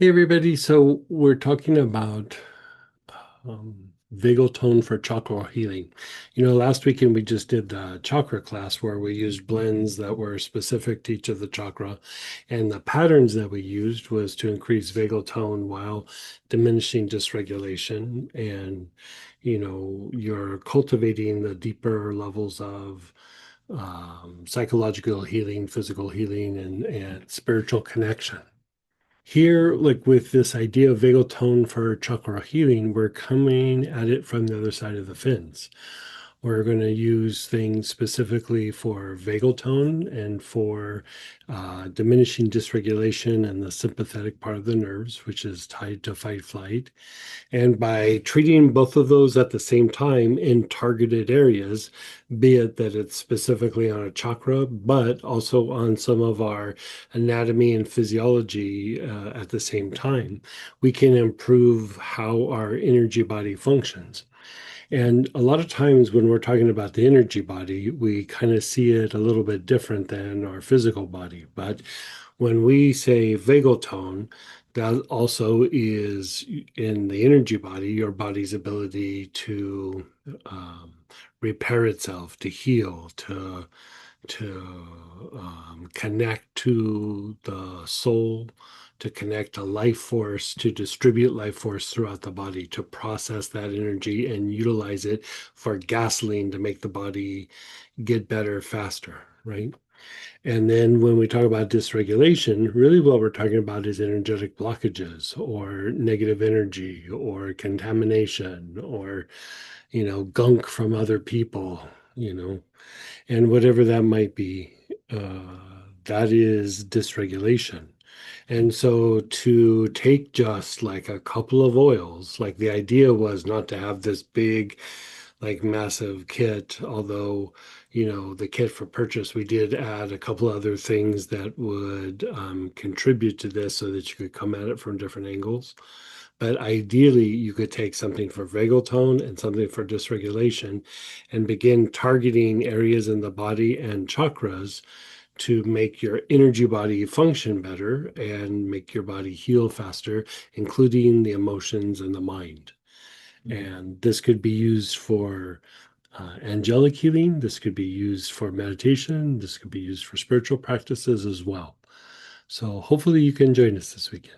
Hey everybody, so we're talking about vagal tone for chakra healing. Last weekend we just did the chakra class where we used blends that were specific to each of the chakra, and the patterns that we used was to increase vagal tone while diminishing dysregulation, and you're cultivating the deeper levels of psychological healing, physical healing, and spiritual connection. Here, like with this idea of vagal tone for chakra healing, we're coming at it from the other side of the fence. We're going to use things specifically for vagal tone and for diminishing dysregulation and the sympathetic part of the nerves, which is tied to fight flight. And by treating both of those at the same time in targeted areas, be it that it's specifically on a chakra, but also on some of our anatomy and physiology at the same time, we can improve how our energy body functions. And a lot of times when we're talking about the energy body, we kind of see it a little bit different than our physical body. But when we say vagal tone, that also is in the energy body, your body's ability to repair itself, to heal, to connect to the soul, to connect a life force, to distribute life force throughout the body, to process that energy and utilize it for gasoline to make the body get better faster, right? And then when we talk about dysregulation, really what we're talking about is energetic blockages or negative energy or contamination or, gunk from other people, and whatever that might be, that is dysregulation. And so to take just like a couple of oils, like the idea was not to have this big, like massive kit, although, the kit for purchase, we did add a couple other things that would contribute to this so that you could come at it from different angles. But ideally, you could take something for vagal tone and something for dysregulation and begin targeting areas in the body and chakras to make your energy body function better and make your body heal faster, including the emotions and the mind. And this could be used for angelic healing. This could be used for meditation. This could be used for spiritual practices as well. So hopefully you can join us this weekend.